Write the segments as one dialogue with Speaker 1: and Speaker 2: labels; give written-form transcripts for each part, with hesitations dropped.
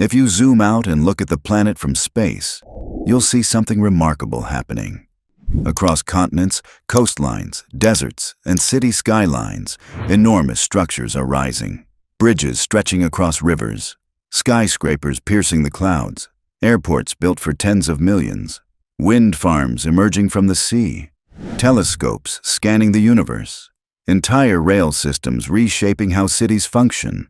Speaker 1: If you zoom out and look at the planet from space, you'll see something remarkable happening. Across continents, coastlines, deserts, and city skylines, enormous structures are rising. Bridges stretching across rivers, skyscrapers piercing the clouds, airports built for tens of millions, wind farms emerging from the sea, telescopes scanning the universe, entire rail systems reshaping how cities function.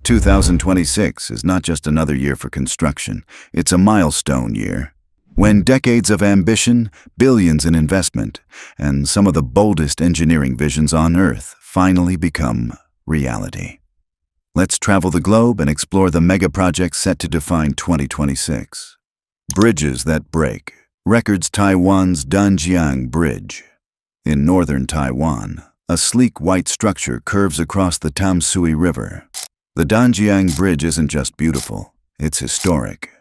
Speaker 1: 2026 is not just another year for construction, it's a milestone year. When decades of ambition, billions in investment, and some of the boldest engineering visions on Earth finally become reality. Let's travel the globe and explore the mega projects set to define 2026. Bridges that break. Records Taiwan's Danjiang Bridge. In northern Taiwan, a sleek white structure curves across the Tamsui River. The Danjiang Bridge isn't just beautiful, it's historic.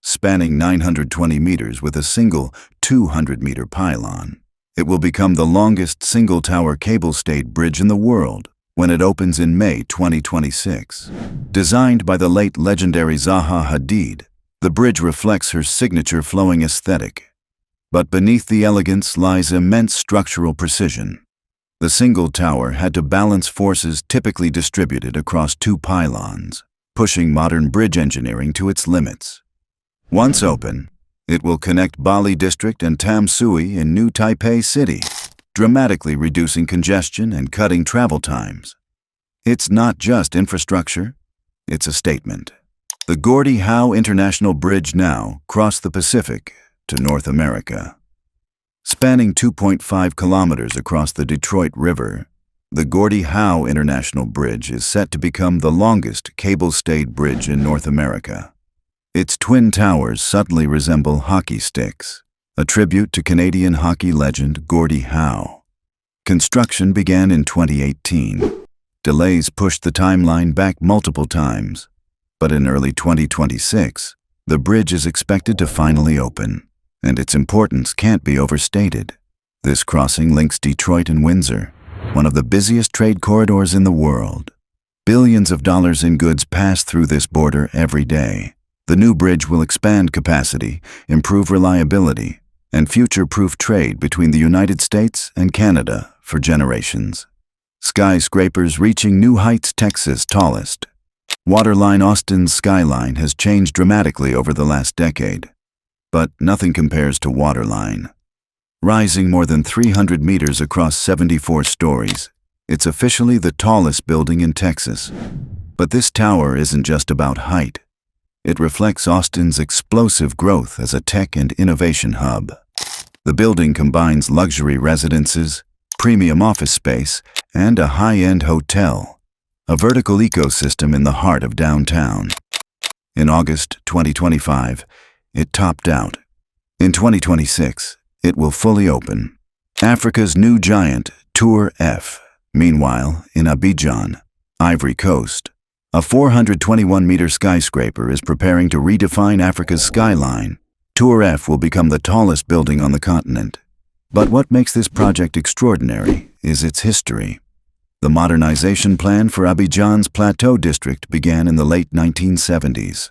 Speaker 1: Spanning 920 meters with a single 200-meter pylon, it will become the longest single-tower cable-stayed bridge in the world when it opens in May 2026. Designed by the late legendary Zaha Hadid, the bridge reflects her signature flowing aesthetic. But beneath the elegance lies immense structural precision. The single tower had to balance forces typically distributed across two pylons, pushing modern bridge engineering to its limits. Once open, it will connect Bali District and Tamsui in New Taipei City, dramatically reducing congestion and cutting travel times. It's not just infrastructure, it's a statement. The Gordie Howe International Bridge now crossed the Pacific to North America. Spanning 2.5 kilometers across the Detroit River, the Gordie Howe International Bridge is set to become the longest cable-stayed bridge in North America. Its twin towers subtly resemble hockey sticks, a tribute to Canadian hockey legend Gordie Howe. Construction began in 2018. Delays pushed the timeline back multiple times, but in early 2026, the bridge is expected to finally open, and its importance can't be overstated. This crossing links Detroit and Windsor, one of the busiest trade corridors in the world. Billions of dollars in goods pass through this border every day. The new bridge will expand capacity, improve reliability, and future-proof trade between the United States and Canada for generations. Skyscrapers reaching new heights. Texas' tallest. Waterline Austin's skyline has changed dramatically over the last decade, but nothing compares to Waterline. Rising more than 300 meters across 74 stories, it's officially the tallest building in Texas. But this tower isn't just about height. It reflects Austin's explosive growth as a tech and innovation hub. The building combines luxury residences, premium office space, and a high-end hotel, a vertical ecosystem in the heart of downtown. In August 2025, it topped out. In 2026, it will fully open. Africa's new giant, Tour F. Meanwhile, in Abidjan, Ivory Coast, a 421-meter skyscraper is preparing to redefine Africa's skyline. Tour F will become the tallest building on the continent. But what makes this project extraordinary is its history. The modernization plan for Abidjan's Plateau District began in the late 1970s.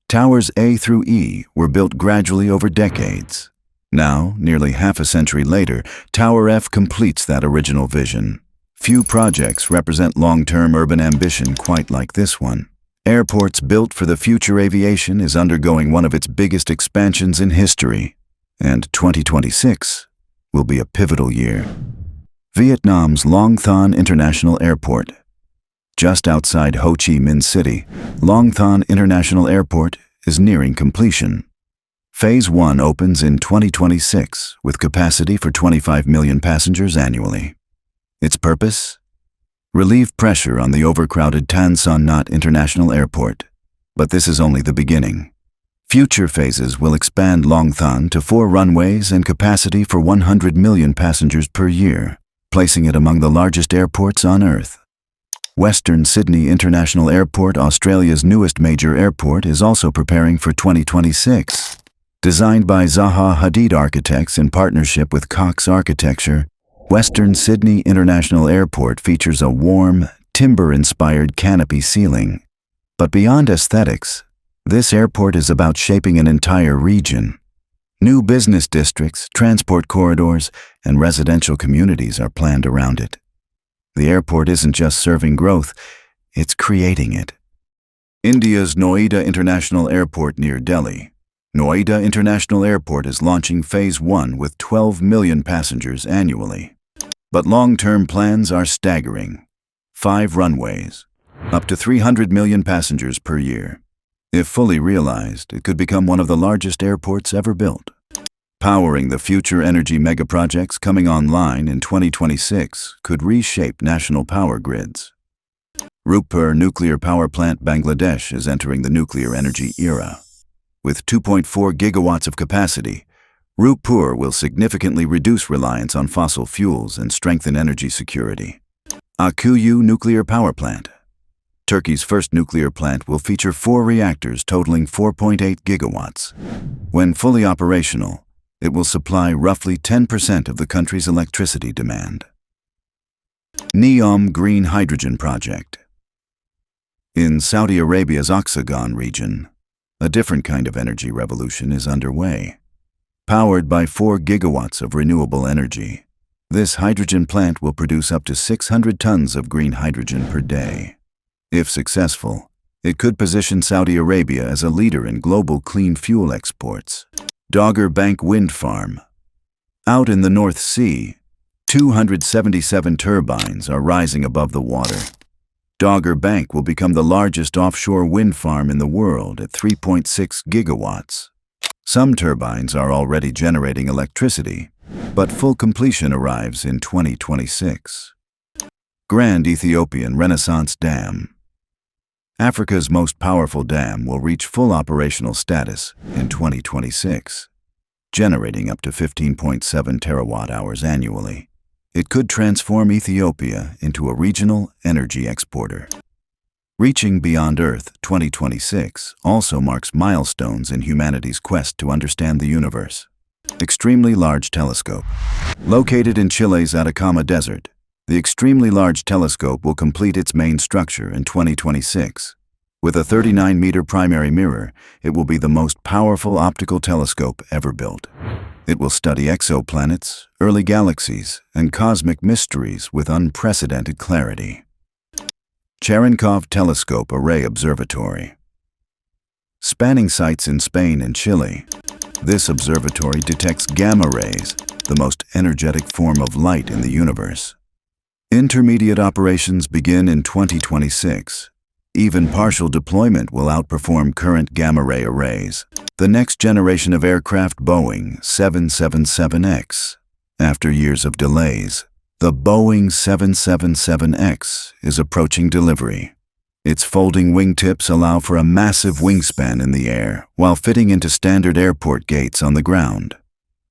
Speaker 1: Towers A through E were built gradually over decades. Now, nearly half a century later, Tower F completes that original vision. Few projects represent long-term urban ambition quite like this one. Airports built for the future aviation is undergoing one of its biggest expansions in history, and 2026 will be a pivotal year. Vietnam's Long Thanh International Airport. Just outside Ho Chi Minh City, Long Thanh International Airport is nearing completion. Phase 1 opens in 2026 with capacity for 25 million passengers annually. Its purpose? Relieve pressure on the overcrowded Tan Son Nhat International Airport. But this is only the beginning. Future phases will expand Long Thanh to 4 runways and capacity for 100 million passengers per year, placing it among the largest airports on Earth. Western Sydney International Airport, Australia's newest major airport, is also preparing for 2026. Designed by Zaha Hadid Architects in partnership with Cox Architecture, Western Sydney International Airport features a warm, timber-inspired canopy ceiling. But beyond aesthetics, This airport is about shaping an entire region. New business districts, transport corridors, and residential communities are planned around it. The airport isn't just serving growth, it's creating it. India's Noida International Airport near Delhi. Noida International Airport is launching Phase 1 with 12 million passengers annually. But long-term plans are staggering. 5 runways, up to 300 million passengers per year. If fully realized, it could become one of the largest airports ever built. Powering the future energy megaprojects coming online in 2026 could reshape national power grids. Renewable nuclear power plant Bangladesh is entering the nuclear energy era. With 2.4 gigawatts of capacity, Renewable will significantly reduce reliance on fossil fuels and strengthen energy security. Akkuyu nuclear power plant. Turkey's first nuclear plant will feature 4 reactors totaling 4.8 gigawatts. When fully operational, it will supply roughly 10% of the country's electricity demand. NEOM Green Hydrogen Project. In Saudi Arabia's Oxagon region, a different kind of energy revolution is underway. Powered by 4 gigawatts of renewable energy, this hydrogen plant will produce up to 600 tons of green hydrogen per day. If successful, it could position Saudi Arabia as a leader in global clean fuel exports. Dogger Bank Wind Farm. Out in the North Sea, 277 turbines are rising above the water. Dogger Bank will become the largest offshore wind farm in the world at 3.6 gigawatts. Some turbines are already generating electricity, but full completion arrives in 2026. Grand Ethiopian Renaissance Dam. Africa's most powerful dam will reach full operational status in 2026, generating up to 15.7 terawatt-hours annually. It could transform Ethiopia into a regional energy exporter. Reaching Beyond Earth 2026 also marks milestones in humanity's quest to understand the universe. Extremely Large Telescope. Located in Chile's Atacama Desert, the Extremely Large Telescope will complete its main structure in 2026. With a 39-meter primary mirror, it will be the most powerful optical telescope ever built. It will study exoplanets, early galaxies, and cosmic mysteries with unprecedented clarity. Cherenkov Telescope Array Observatory. Spanning sites in Spain and Chile, this observatory detects gamma rays, the most energetic form of light in the universe. Intermediate operations begin in 2026. Even partial deployment will outperform current gamma-ray arrays. The next generation of aircraft, Boeing 777X. After years of delays, the Boeing 777X is approaching delivery. Its folding wingtips allow for a massive wingspan in the air while fitting into standard airport gates on the ground.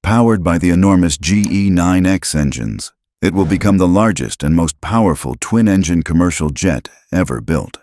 Speaker 1: Powered by the enormous GE9X engines, it will become the largest and most powerful twin-engine commercial jet ever built.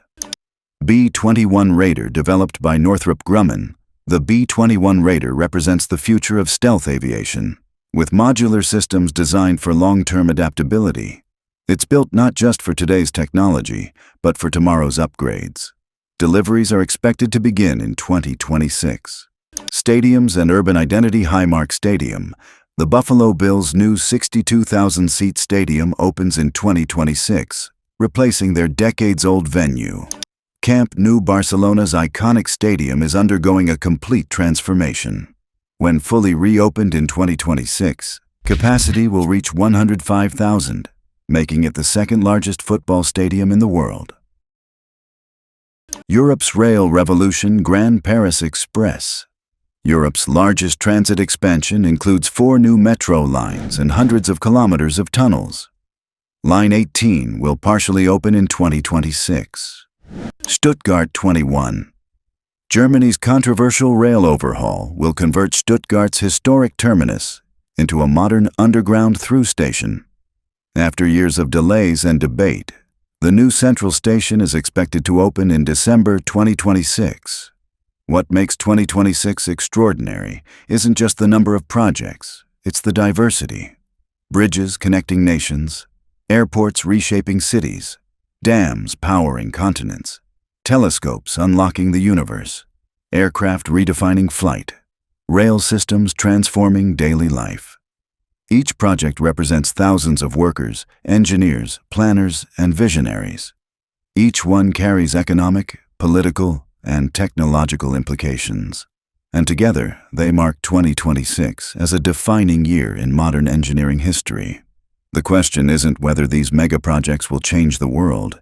Speaker 1: B-21 Raider developed by Northrop Grumman, the B-21 Raider represents the future of stealth aviation. With modular systems designed for long-term adaptability, it's built not just for today's technology, but for tomorrow's upgrades. Deliveries are expected to begin in 2026. Stadiums and Urban Identity Highmark Stadium. The Buffalo Bills' new 62,000-seat stadium opens in 2026, replacing their decades-old venue. Camp Nou Barcelona's iconic stadium is undergoing a complete transformation. When fully reopened in 2026, capacity will reach 105,000, making it the second-largest football stadium in the world. Europe's rail revolution, Grand Paris Express. Europe's largest transit expansion includes 4 new metro lines and hundreds of kilometers of tunnels. Line 18 will partially open in 2026. Stuttgart 21. Germany's controversial rail overhaul will convert Stuttgart's historic terminus into a modern underground through station. After years of delays and debate, the new central station is expected to open in December 2026. What makes 2026 extraordinary isn't just the number of projects, it's the diversity. Bridges connecting nations, airports reshaping cities, dams powering continents, telescopes unlocking the universe. aircraft redefining flight, rail systems transforming daily life. Each project represents thousands of workers, engineers, planners, and visionaries. Each one carries economic, political, and technological implications. And together, they mark 2026 as a defining year in modern engineering history. The question isn't whether these mega projects will change the world.